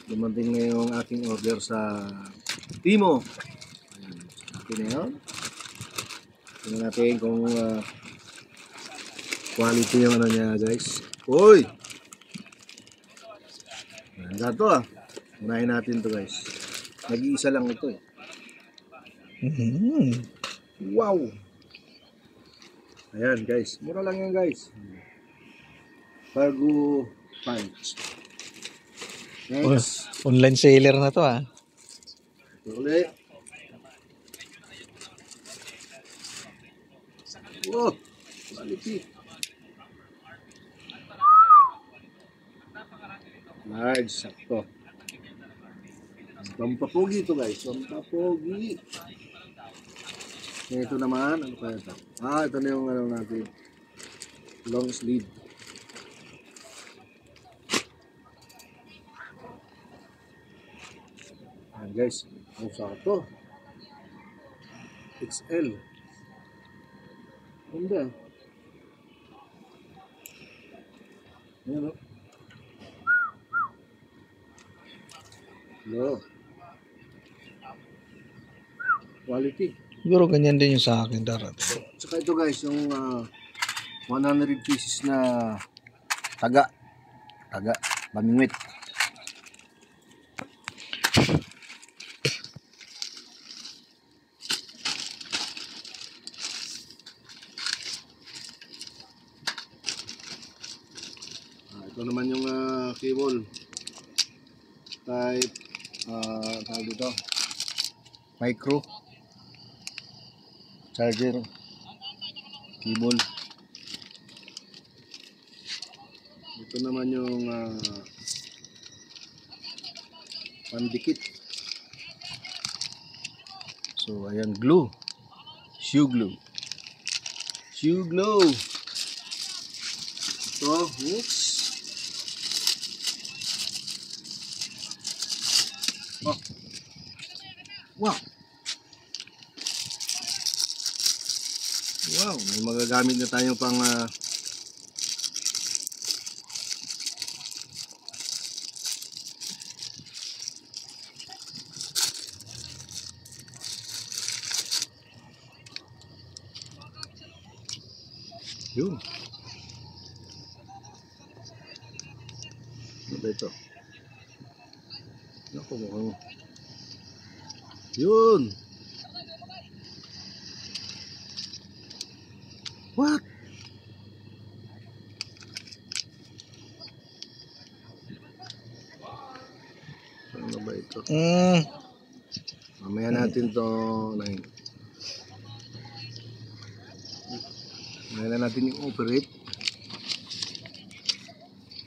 Dumating na yung aking order sa Timo. Ayan, akin na yun. Tingnan natin kung quality yung ano niya, guys. Uy! Ganda to ah. Unahin natin to, guys. Nag-iisa lang ito eh. Wow! Ayan, guys. Mura lang yan, guys. Bago punch. Next. Online seller na to ah. Ito ulit. Wow! Quality. Large, sakto. Pampapogi ito, guys. Pampapogi. Ito naman, ano kaya ito? Ito na yung ano natin. Long sleeve. Ayan, guys. Ang sakto. XL. Ganda. Ayan, oh. No. Quality. Siguro ganyan din yung sa akin darat. Saka ito, guys, yung 100 pieces na taga bamingwit. Ito naman yung cable type tawag dito micro charger cable. Ito naman yung pandikit. So ayan, glue, shoe glue. Ito, oops. Oh. Wow. Wow, may magagamit na tayo pang yun. Ano ba ito? Naku, mukhang yun. What? Ano ba ito? Mamaya natin to Mamaya natin yung operate.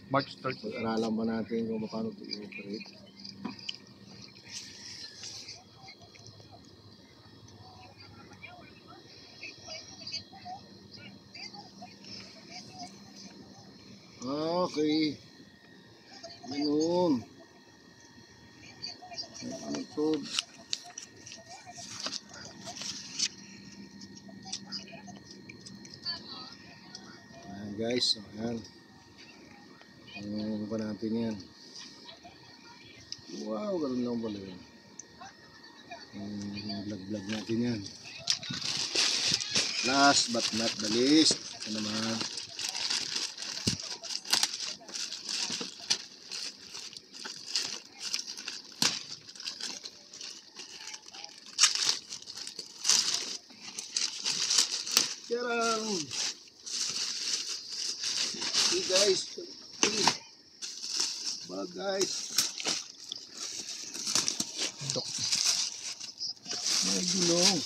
March 30. Pag-aralan pa natin kung paano ito i-operate. Okay. Ganun. Ano ito? Ayan, guys. Ayan. Ano pa natin yan? Wow, ganun lang pala yun. Vlog natin yan. Last but not the least, ito naman. Charang! Hey guys, bag guys. May gulong.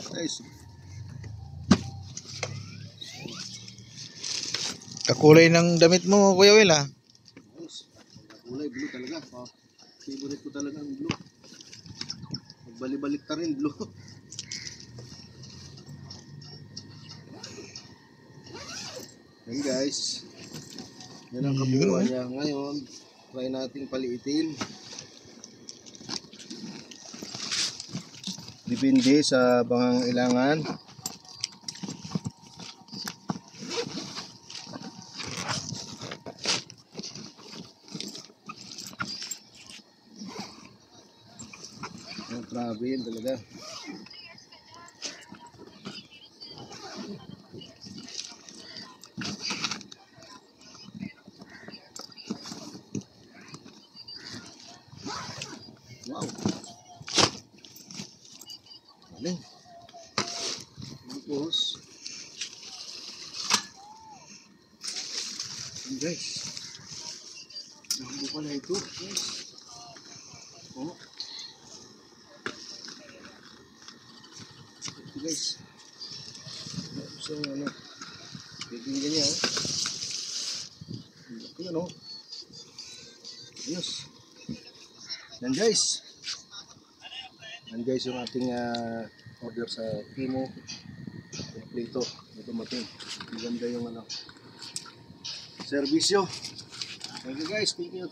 Guys. Kakulay ng damit mo, Kuya Will ah. Kulay blue talaga. Favorite ko talaga ang blue. Magbalik-balik ta rin blue. Yan guys. Yan ang kabuuan niya. Ngayon, try natin paliitin. Depende sa pangangailangan. bago yan talaga. Wow. Galing. Tapos, yun guys. Nakabo pala ito guys. Oh. Ito guys. Tapos yung ano. Bigyan niya oh. Ayan oh. Ayos. Yan guys. Yan guys yung ating order sa Timo. Kompleto. Ito matin. Maganda yung ano. Servisyo. Thank you guys. Thank you.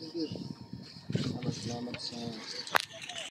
Salamat sa